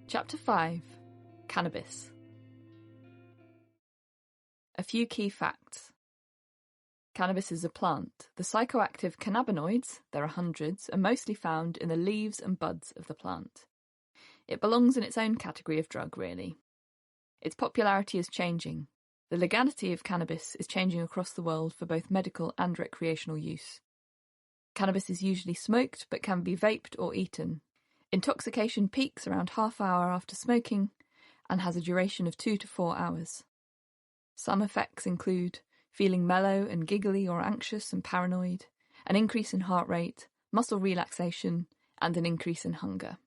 Chapter 5. Cannabis. A few key facts. Cannabis is a plant. The psychoactive cannabinoids, there are hundreds, are mostly found in the leaves and buds of the plant. It belongs in its own category of drug, really. Its popularity is changing. The legality of cannabis is changing across the world for both medical and recreational use. Cannabis is usually smoked but can be vaped or eaten. Intoxication peaks around half hour after smoking and has a duration of 2 to 4 hours. Some effects include feeling mellow and giggly or anxious and paranoid, an increase in heart rate, muscle relaxation, and an increase in hunger.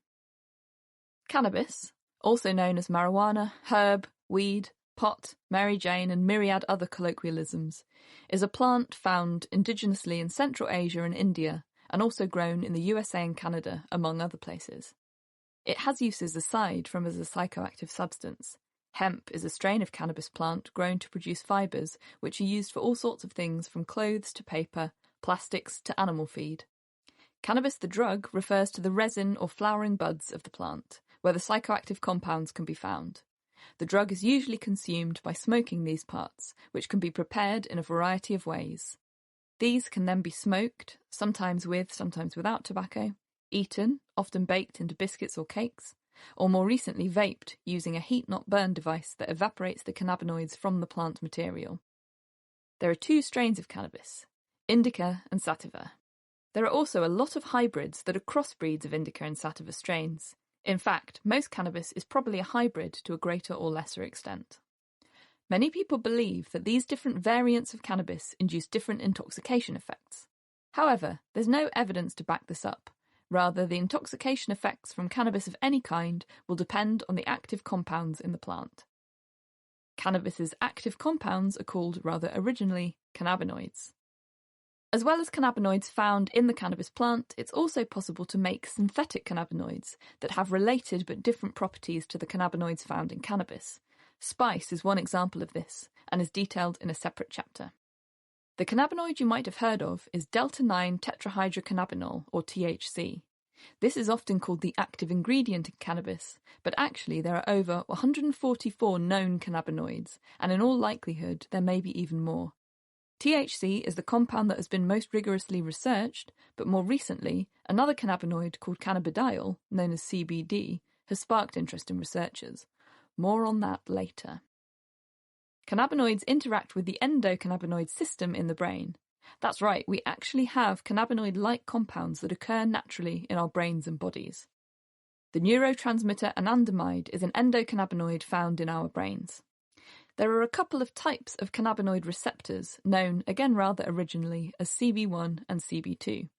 Cannabis, also known as marijuana, herb, weed, pot, Mary Jane, and myriad other colloquialisms, is a plant found indigenously in Central Asia and India, and also grown in the USA and Canada, among other places. It has uses aside from as a psychoactive substance. Hemp is a strain of cannabis plant grown to produce fibres, which are used for all sorts of things from clothes to paper, plastics to animal feed. Cannabis the drug refers to the resin or flowering buds of the plant, where the psychoactive compounds can be found. The drug is usually consumed by smoking these parts, which can be prepared in a variety of ways. These can then be smoked, sometimes with, sometimes without tobacco, eaten, often baked into biscuits or cakes, or more recently vaped using a heat-not-burn device that evaporates the cannabinoids from the plant material. There are 2 strains of cannabis, indica and sativa. There are also a lot of hybrids that are crossbreeds of indica and sativa strains. In fact, most cannabis is probably a hybrid to a greater or lesser extent. Many people believe that these different variants of cannabis induce different intoxication effects. However, there's no evidence to back this up. Rather, the intoxication effects from cannabis of any kind will depend on the active compounds in the plant. Cannabis's active compounds are called, rather originally, cannabinoids. As well as cannabinoids found in the cannabis plant, it's also possible to make synthetic cannabinoids that have related but different properties to the cannabinoids found in cannabis. Spice is one example of this, and is detailed in a separate chapter. The cannabinoid you might have heard of is delta-9 tetrahydrocannabinol, or THC. This is often called the active ingredient in cannabis, but actually there are over 144 known cannabinoids, and in all likelihood there may be even more. THC is the compound that has been most rigorously researched, but more recently, another cannabinoid called cannabidiol, known as CBD, has sparked interest in researchers. More on that later. Cannabinoids interact with the endocannabinoid system in the brain. That's right, we actually have cannabinoid-like compounds that occur naturally in our brains and bodies. The neurotransmitter anandamide is an endocannabinoid found in our brains. There are a couple of types of cannabinoid receptors, known, again rather originally, as CB1 and CB2.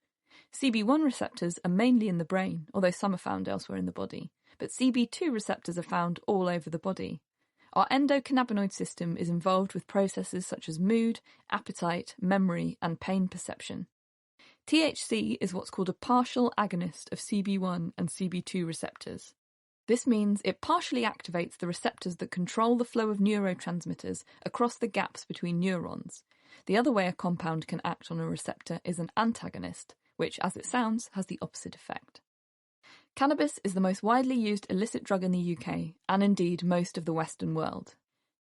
CB1 receptors are mainly in the brain, although some are found elsewhere in the body, but CB2 receptors are found all over the body. Our endocannabinoid system is involved with processes such as mood, appetite, memory, and pain perception. THC is what's called a partial agonist of CB1 and CB2 receptors. This means it partially activates the receptors that control the flow of neurotransmitters across the gaps between neurons. The other way a compound can act on a receptor is an antagonist, which, as it sounds, has the opposite effect. Cannabis is the most widely used illicit drug in the UK, and indeed most of the Western world.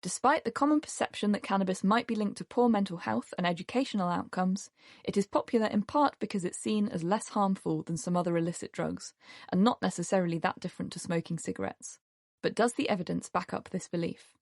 Despite the common perception that cannabis might be linked to poor mental health and educational outcomes, it is popular in part because it's seen as less harmful than some other illicit drugs, and not necessarily that different to smoking cigarettes. But does the evidence back up this belief?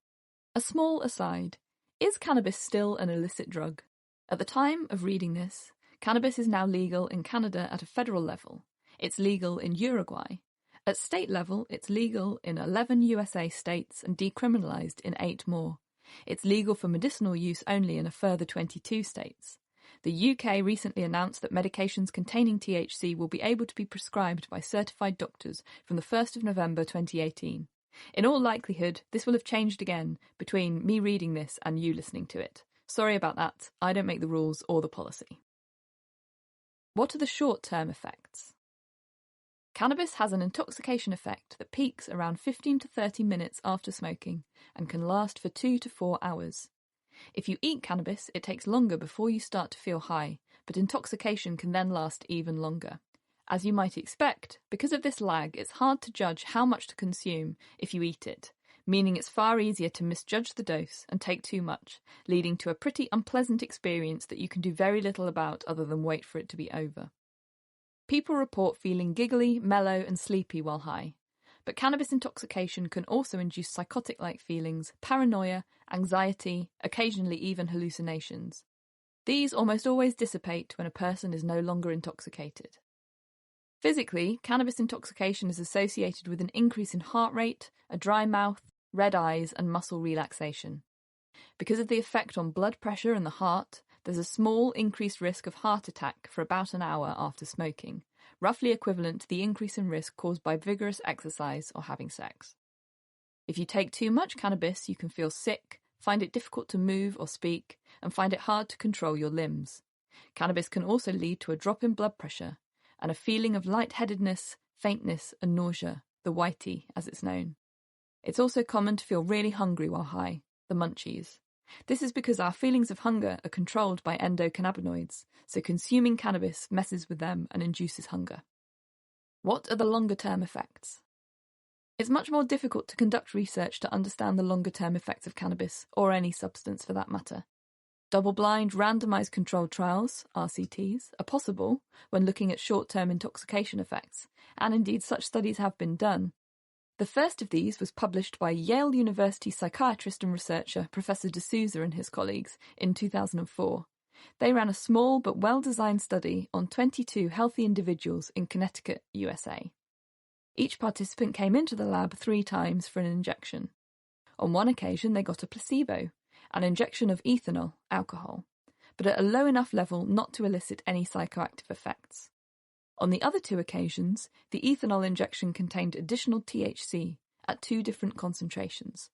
A small aside, is cannabis still an illicit drug? At the time of reading this, cannabis is now legal in Canada at a federal level. It's legal in Uruguay. At state level, it's legal in 11 USA states and decriminalised in 8 more. It's legal for medicinal use only in a further 22 states. The UK recently announced that medications containing THC will be able to be prescribed by certified doctors from the 1st of November 2018. In all likelihood, this will have changed again between me reading this and you listening to it. Sorry about that, I don't make the rules or the policy. What are the short-term effects? Cannabis has an intoxication effect that peaks around 15 to 30 minutes after smoking and can last for 2 to 4 hours. If you eat cannabis, it takes longer before you start to feel high, but intoxication can then last even longer. As you might expect, because of this lag, it's hard to judge how much to consume if you eat it, meaning it's far easier to misjudge the dose and take too much, leading to a pretty unpleasant experience that you can do very little about other than wait for it to be over. People report feeling giggly, mellow, and sleepy while high. But cannabis intoxication can also induce psychotic-like feelings, paranoia, anxiety, occasionally even hallucinations. These almost always dissipate when a person is no longer intoxicated. Physically, cannabis intoxication is associated with an increase in heart rate, a dry mouth, red eyes, and muscle relaxation. Because of the effect on blood pressure and the heart, there's a small increased risk of heart attack for about an hour after smoking, roughly equivalent to the increase in risk caused by vigorous exercise or having sex. If you take too much cannabis, you can feel sick, find it difficult to move or speak, and find it hard to control your limbs. Cannabis can also lead to a drop in blood pressure and a feeling of lightheadedness, faintness, and nausea, the whitey as it's known. It's also common to feel really hungry while high, the munchies. This is because our feelings of hunger are controlled by endocannabinoids, so consuming cannabis messes with them and induces hunger. What are the longer-term effects? It's much more difficult to conduct research to understand the longer-term effects of cannabis, or any substance for that matter. Double-blind, randomized controlled trials, RCTs, are possible when looking at short-term intoxication effects, and indeed such studies have been done. The first of these was published by Yale University psychiatrist and researcher Professor D'Souza and his colleagues in 2004. They ran a small but well-designed study on 22 healthy individuals in Connecticut, USA. Each participant came into the lab 3 times for an injection. On one occasion, they got a placebo, an injection of ethanol, alcohol, but at a low enough level not to elicit any psychoactive effects. On the other 2 occasions, the ethanol injection contained additional THC at 2 different concentrations.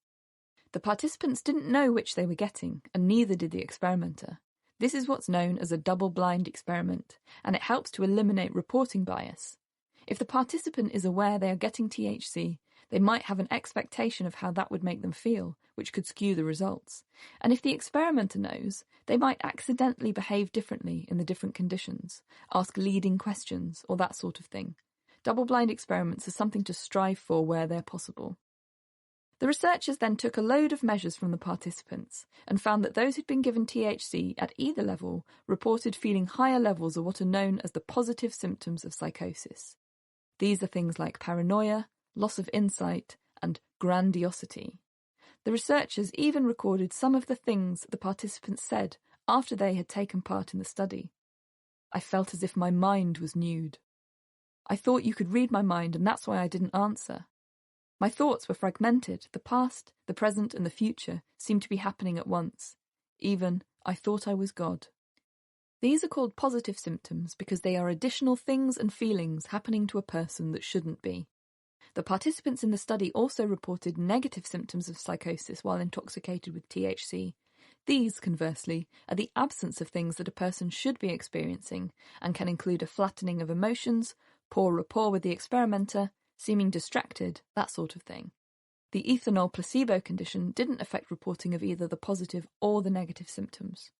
The participants didn't know which they were getting, and neither did the experimenter. This is what's known as a double-blind experiment, and it helps to eliminate reporting bias. If the participant is aware they are getting THC, they might have an expectation of how that would make them feel, which could skew the results. And if the experimenter knows, they might accidentally behave differently in the different conditions, ask leading questions, or that sort of thing. Double-blind experiments are something to strive for where they're possible. The researchers then took a load of measures from the participants and found that those who'd been given THC at either level reported feeling higher levels of what are known as the positive symptoms of psychosis. These are things like paranoia, loss of insight, and grandiosity. The researchers even recorded some of the things the participants said after they had taken part in the study. I felt as if my mind was nude. I thought you could read my mind, and that's why I didn't answer. My thoughts were fragmented. The past, the present, and the future seemed to be happening at once. Even, I thought I was God. These are called positive symptoms because they are additional things and feelings happening to a person that shouldn't be. The participants in the study also reported negative symptoms of psychosis while intoxicated with THC. These, conversely, are the absence of things that a person should be experiencing and can include a flattening of emotions, poor rapport with the experimenter, seeming distracted, that sort of thing. The ethanol placebo condition didn't affect reporting of either the positive or the negative symptoms.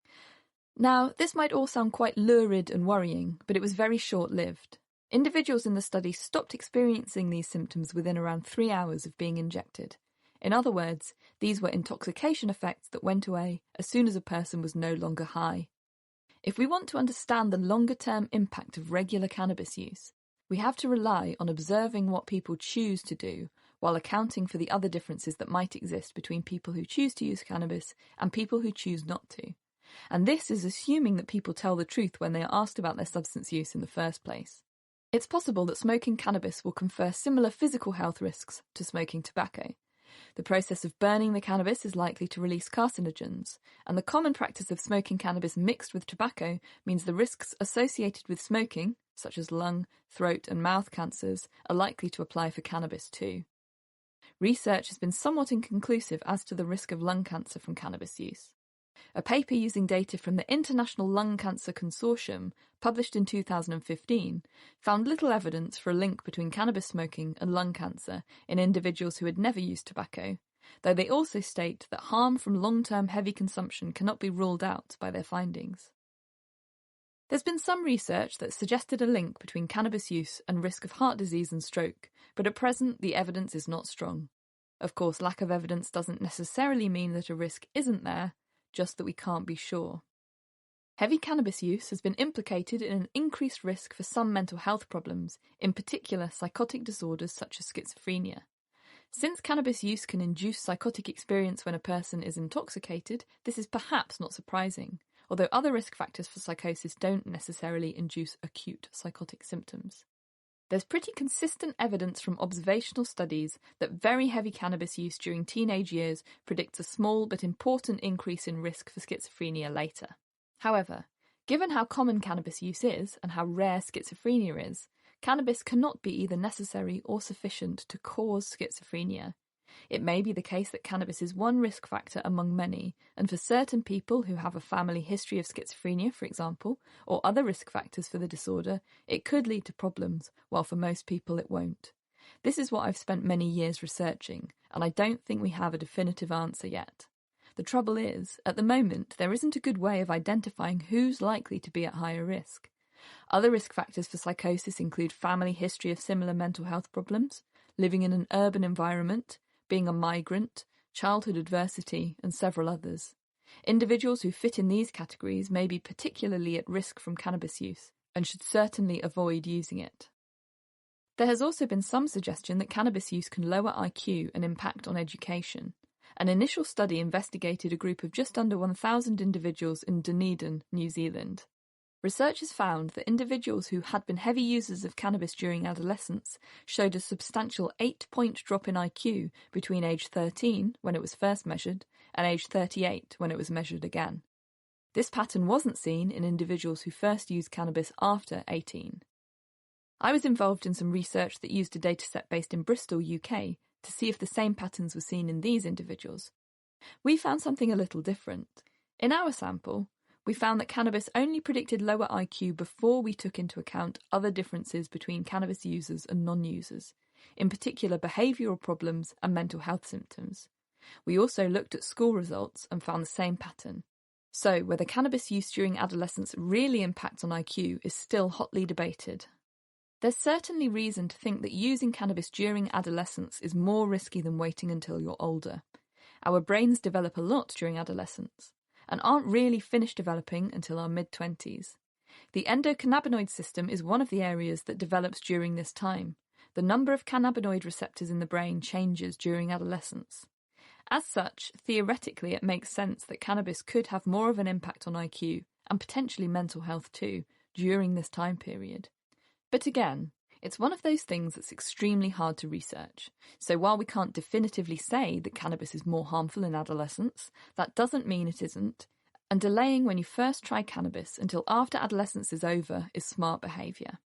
Now, this might all sound quite lurid and worrying, but it was very short-lived. Individuals in the study stopped experiencing these symptoms within around 3 hours of being injected. In other words, these were intoxication effects that went away as soon as a person was no longer high. If we want to understand the longer-term impact of regular cannabis use, we have to rely on observing what people choose to do while accounting for the other differences that might exist between people who choose to use cannabis and people who choose not to. And this is assuming that people tell the truth when they are asked about their substance use in the first place. It's possible that smoking cannabis will confer similar physical health risks to smoking tobacco. The process of burning the cannabis is likely to release carcinogens, and the common practice of smoking cannabis mixed with tobacco means the risks associated with smoking, such as lung, throat and mouth cancers, are likely to apply for cannabis too. Research has been somewhat inconclusive as to the risk of lung cancer from cannabis use. A paper using data from the International Lung Cancer Consortium, published in 2015, found little evidence for a link between cannabis smoking and lung cancer in individuals who had never used tobacco, though they also state that harm from long-term heavy consumption cannot be ruled out by their findings. There's been some research that suggested a link between cannabis use and risk of heart disease and stroke, but at present the evidence is not strong. Of course, lack of evidence doesn't necessarily mean that a risk isn't there, just that we can't be sure. Heavy cannabis use has been implicated in an increased risk for some mental health problems, in particular psychotic disorders such as schizophrenia. Since cannabis use can induce psychotic experience when a person is intoxicated, this is perhaps not surprising, although other risk factors for psychosis don't necessarily induce acute psychotic symptoms. There's pretty consistent evidence from observational studies that very heavy cannabis use during teenage years predicts a small but important increase in risk for schizophrenia later. However, given how common cannabis use is and how rare schizophrenia is, cannabis cannot be either necessary or sufficient to cause schizophrenia. It may be the case that cannabis is one risk factor among many, and for certain people who have a family history of schizophrenia, for example, or other risk factors for the disorder, it could lead to problems, while for most people it won't. This is what I've spent many years researching, and I don't think we have a definitive answer yet. The trouble is, at the moment, there isn't a good way of identifying who's likely to be at higher risk. Other risk factors for psychosis include family history of similar mental health problems, living in an urban environment, being a migrant, childhood adversity, and several others. Individuals who fit in these categories may be particularly at risk from cannabis use and should certainly avoid using it. There has also been some suggestion that cannabis use can lower IQ and impact on education. An initial study investigated a group of just under 1,000 individuals in Dunedin, New Zealand. Researchers found that individuals who had been heavy users of cannabis during adolescence showed a substantial 8-point drop in IQ between age 13, when it was first measured, and age 38, when it was measured again. This pattern wasn't seen in individuals who first used cannabis after 18. I was involved in some research that used a dataset based in Bristol, UK, to see if the same patterns were seen in these individuals. We found something a little different. In our sample, we found that cannabis only predicted lower IQ before we took into account other differences between cannabis users and non-users, in particular behavioural problems and mental health symptoms. We also looked at school results and found the same pattern. So, whether cannabis use during adolescence really impacts on IQ is still hotly debated. There's certainly reason to think that using cannabis during adolescence is more risky than waiting until you're older. Our brains develop a lot during adolescence and aren't really finished developing until our mid-20s. The endocannabinoid system is one of the areas that develops during this time. The number of cannabinoid receptors in the brain changes during adolescence. As such, theoretically it makes sense that cannabis could have more of an impact on IQ, and potentially mental health too, during this time period. But again, it's one of those things that's extremely hard to research. So while we can't definitively say that cannabis is more harmful in adolescence, that doesn't mean it isn't, and delaying when you first try cannabis until after adolescence is over is smart behaviour.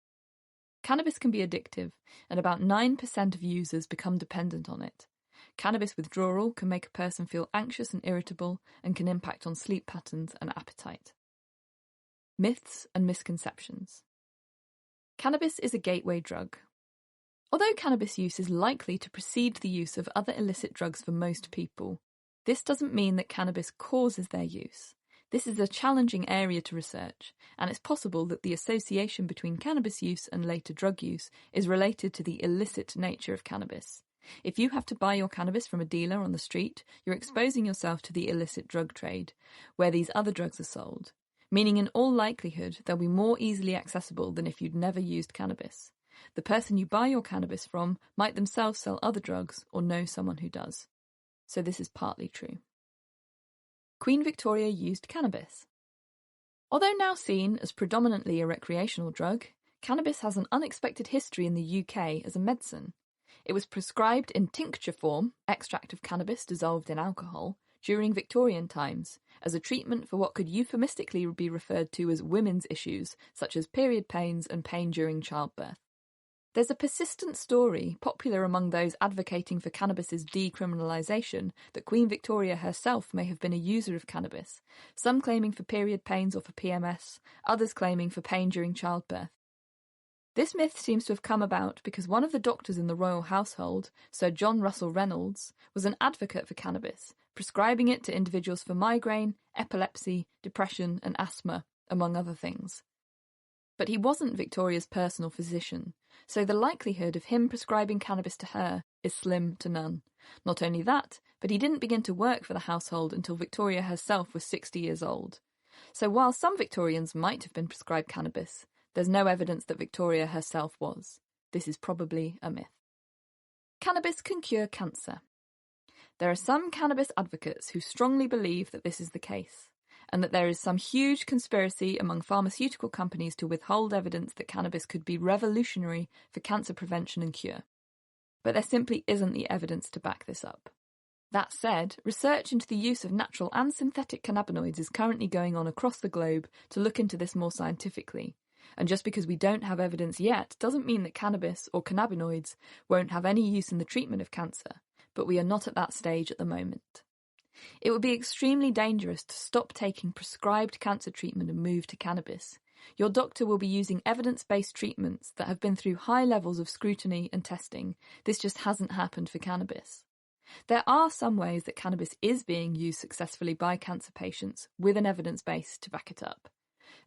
Cannabis can be addictive, and about 9% of users become dependent on it. Cannabis withdrawal can make a person feel anxious and irritable and can impact on sleep patterns and appetite. Myths and misconceptions. Cannabis is a gateway drug. Although cannabis use is likely to precede the use of other illicit drugs for most people, this doesn't mean that cannabis causes their use. This is a challenging area to research, and it's possible that the association between cannabis use and later drug use is related to the illicit nature of cannabis. If you have to buy your cannabis from a dealer on the street, you're exposing yourself to the illicit drug trade, where these other drugs are sold, meaning in all likelihood they'll be more easily accessible than if you'd never used cannabis. The person you buy your cannabis from might themselves sell other drugs or know someone who does. So this is partly true. Queen Victoria used cannabis. Although now seen as predominantly a recreational drug, cannabis has an unexpected history in the UK as a medicine. It was prescribed in tincture form, extract of cannabis dissolved in alcohol, during Victorian times, as a treatment for what could euphemistically be referred to as women's issues, such as period pains and pain during childbirth. There's a persistent story, popular among those advocating for cannabis's decriminalisation, that Queen Victoria herself may have been a user of cannabis, some claiming for period pains or for PMS, others claiming for pain during childbirth. This myth seems to have come about because one of the doctors in the royal household, Sir John Russell Reynolds, was an advocate for cannabis, prescribing it to individuals for migraine, epilepsy, depression and asthma, among other things. But he wasn't Victoria's personal physician, so the likelihood of him prescribing cannabis to her is slim to none. Not only that, but he didn't begin to work for the household until Victoria herself was 60 years old. So while some Victorians might have been prescribed cannabis, there's no evidence that Victoria herself was. This is probably a myth. Cannabis can cure cancer. There are some cannabis advocates who strongly believe that this is the case, and that there is some huge conspiracy among pharmaceutical companies to withhold evidence that cannabis could be revolutionary for cancer prevention and cure. But there simply isn't the evidence to back this up. That said, research into the use of natural and synthetic cannabinoids is currently going on across the globe to look into this more scientifically. And just because we don't have evidence yet doesn't mean that cannabis or cannabinoids won't have any use in the treatment of cancer, but we are not at that stage at the moment. It would be extremely dangerous to stop taking prescribed cancer treatment and move to cannabis. Your doctor will be using evidence-based treatments that have been through high levels of scrutiny and testing. This just hasn't happened for cannabis. There are some ways that cannabis is being used successfully by cancer patients with an evidence base to back it up.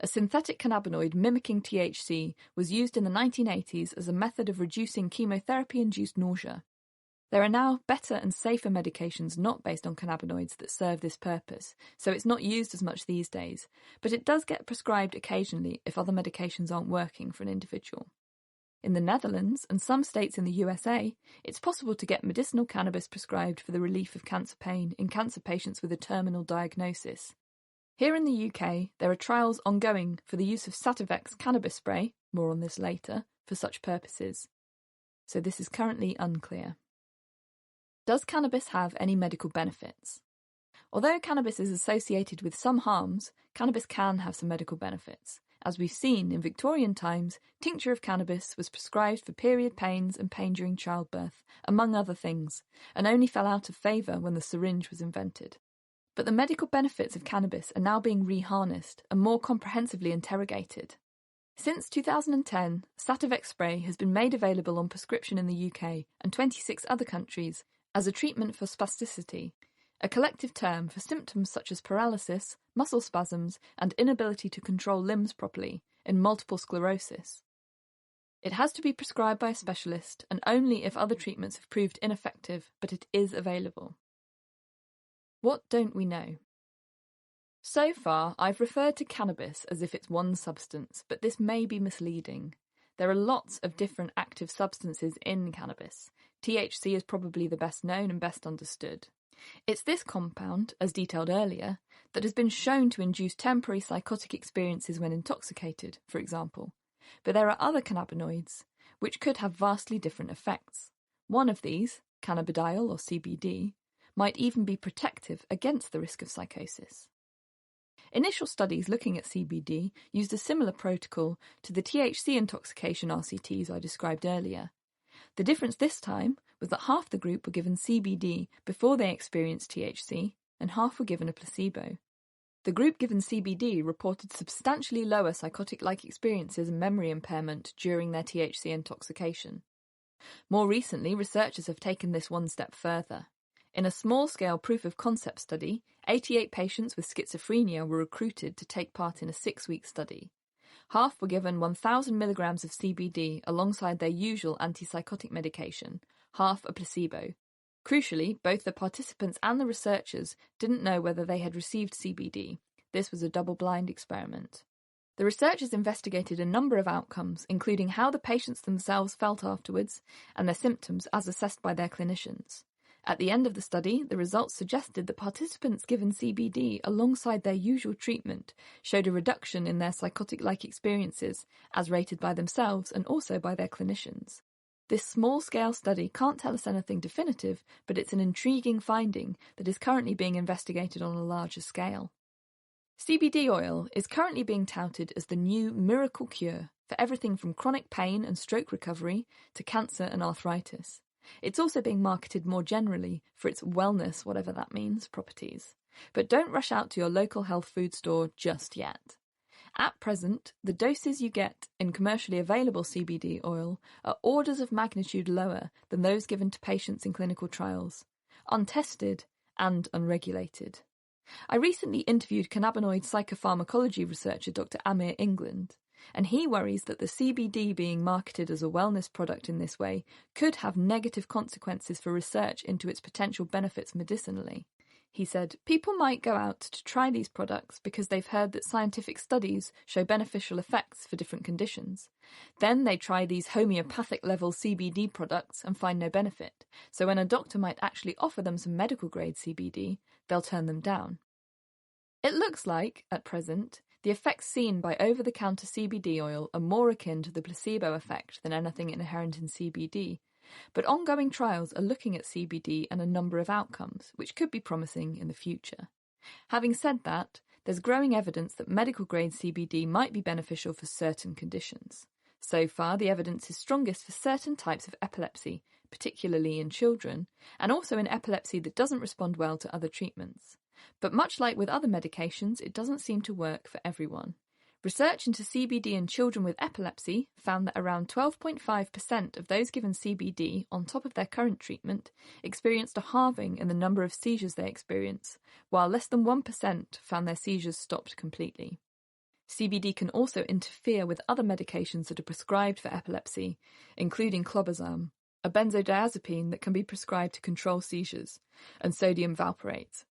A synthetic cannabinoid mimicking THC was used in the 1980s as a method of reducing chemotherapy-induced nausea. There are now better and safer medications not based on cannabinoids that serve this purpose, so it's not used as much these days, but it does get prescribed occasionally if other medications aren't working for an individual. In the Netherlands and some states in the USA, it's possible to get medicinal cannabis prescribed for the relief of cancer pain in cancer patients with a terminal diagnosis. Here in the UK, there are trials ongoing for the use of Sativex cannabis spray, more on this later, for such purposes. So this is currently unclear. Does cannabis have any medical benefits? Although cannabis is associated with some harms, cannabis can have some medical benefits. As we've seen, in Victorian times, tincture of cannabis was prescribed for period pains and pain during childbirth, among other things, and only fell out of favour when the syringe was invented. But the medical benefits of cannabis are now being reharnessed and more comprehensively interrogated. Since 2010, Sativex spray has been made available on prescription in the UK and 26 other countries as a treatment for spasticity, a collective term for symptoms such as paralysis, muscle spasms, and inability to control limbs properly in multiple sclerosis. It has to be prescribed by a specialist and only if other treatments have proved ineffective, but it is available. What don't we know? So far, I've referred to cannabis as if it's one substance, but this may be misleading. There are lots of different active substances in cannabis. THC is probably the best known and best understood. It's this compound, as detailed earlier, that has been shown to induce temporary psychotic experiences when intoxicated, for example. But there are other cannabinoids, which could have vastly different effects. One of these, cannabidiol or CBD, might even be protective against the risk of psychosis. Initial studies looking at CBD used a similar protocol to the THC intoxication RCTs I described earlier. The difference this time was that half the group were given CBD before they experienced THC, and half were given a placebo. The group given CBD reported substantially lower psychotic-like experiences and memory impairment during their THC intoxication. More recently, researchers have taken this one step further. In a small-scale proof-of-concept study, 88 patients with schizophrenia were recruited to take part in a 6-week study. Half were given 1,000 milligrams of CBD alongside their usual antipsychotic medication, half a placebo. Crucially, both the participants and the researchers didn't know whether they had received CBD. This was a double-blind experiment. The researchers investigated a number of outcomes, including how the patients themselves felt afterwards and their symptoms as assessed by their clinicians. At the end of the study, the results suggested that participants given CBD alongside their usual treatment showed a reduction in their psychotic-like experiences, as rated by themselves and also by their clinicians. This small-scale study can't tell us anything definitive, but it's an intriguing finding that is currently being investigated on a larger scale. CBD oil is currently being touted as the new miracle cure for everything from chronic pain and stroke recovery to cancer and arthritis. It's also being marketed more generally for its wellness, whatever that means, properties. But don't rush out to your local health food store just yet. At present, the doses you get in commercially available CBD oil are orders of magnitude lower than those given to patients in clinical trials, untested and unregulated. I recently interviewed cannabinoid psychopharmacology researcher Dr. Amir England. and he worries that the CBD being marketed as a wellness product in this way could have negative consequences for research into its potential benefits medicinally. He said, people might go out to try these products because they've heard that scientific studies show beneficial effects for different conditions. Then they try these homeopathic-level CBD products and find no benefit, so when a doctor might actually offer them some medical-grade CBD, they'll turn them down. It looks like, at present, the effects seen by over-the-counter CBD oil are more akin to the placebo effect than anything inherent in CBD, but ongoing trials are looking at CBD and a number of outcomes, which could be promising in the future. Having said that, there's growing evidence that medical-grade CBD might be beneficial for certain conditions. So far, the evidence is strongest for certain types of epilepsy, particularly in children, and also in epilepsy that doesn't respond well to other treatments. But much like with other medications, it doesn't seem to work for everyone. Research into CBD in children with epilepsy found that around 12.5% of those given CBD on top of their current treatment experienced a halving in the number of seizures they experience, while less than 1% found their seizures stopped completely. CBD can also interfere with other medications that are prescribed for epilepsy, including clobazam, a benzodiazepine that can be prescribed to control seizures, and sodium valproate.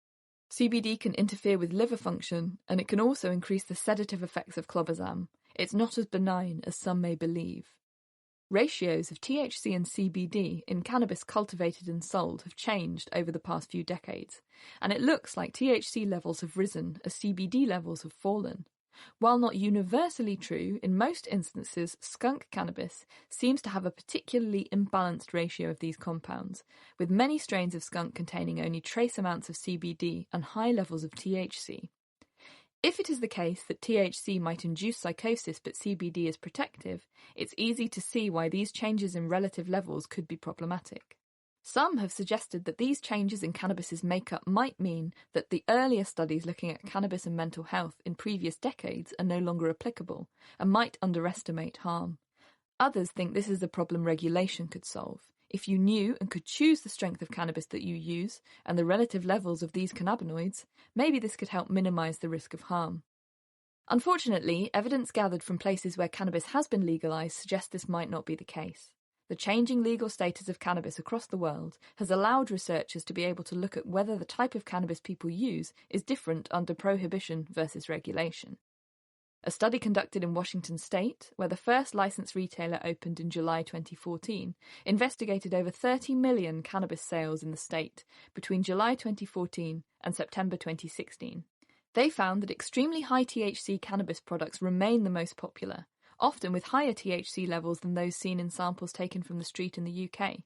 CBD can interfere with liver function, and it can also increase the sedative effects of clobazam. It's not as benign as some may believe. Ratios of THC and CBD in cannabis cultivated and sold have changed over the past few decades, and it looks like THC levels have risen as CBD levels have fallen. While not universally true, in most instances, skunk cannabis seems to have a particularly imbalanced ratio of these compounds, with many strains of skunk containing only trace amounts of CBD and high levels of THC. If it is the case that THC might induce psychosis but CBD is protective, it's easy to see why these changes in relative levels could be problematic. Some have suggested that these changes in cannabis's makeup might mean that the earlier studies looking at cannabis and mental health in previous decades are no longer applicable and might underestimate harm. Others think this is a problem regulation could solve. If you knew and could choose the strength of cannabis that you use and the relative levels of these cannabinoids, maybe this could help minimize the risk of harm. Unfortunately, evidence gathered from places where cannabis has been legalized suggests this might not be the case. The changing legal status of cannabis across the world has allowed researchers to be able to look at whether the type of cannabis people use is different under prohibition versus regulation. A study conducted in Washington state, where the first licensed retailer opened in July 2014, investigated over 30 million cannabis sales in the state between July 2014 and September 2016. They found that extremely high THC cannabis products remain the most popular, often with higher THC levels than those seen in samples taken from the street in the UK,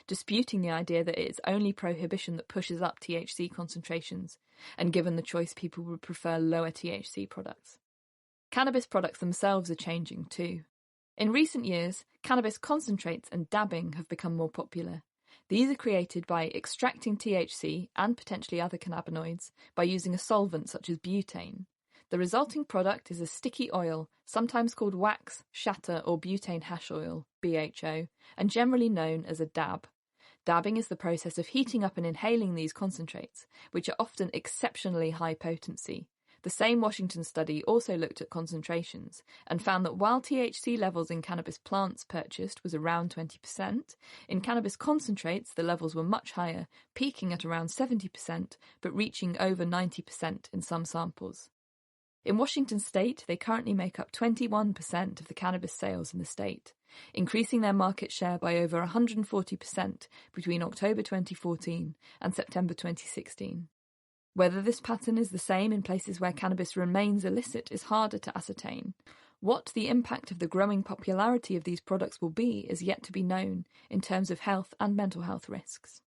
disputing the idea that it is only prohibition that pushes up THC concentrations, and given the choice, people would prefer lower THC products. Cannabis products themselves are changing too. In recent years, cannabis concentrates and dabbing have become more popular. These are created by extracting THC and potentially other cannabinoids by using a solvent such as butane. The resulting product is a sticky oil, sometimes called wax, shatter, or butane hash oil, BHO, and generally known as a dab. Dabbing is the process of heating up and inhaling these concentrates, which are often exceptionally high potency. The same Washington study also looked at concentrations and found that while THC levels in cannabis plants purchased was around 20%, in cannabis concentrates the levels were much higher, peaking at around 70%, but reaching over 90% in some samples. In Washington state, they currently make up 21% of the cannabis sales in the state, increasing their market share by over 140% between October 2014 and September 2016. Whether this pattern is the same in places where cannabis remains illicit is harder to ascertain. What the impact of the growing popularity of these products will be is yet to be known in terms of health and mental health risks.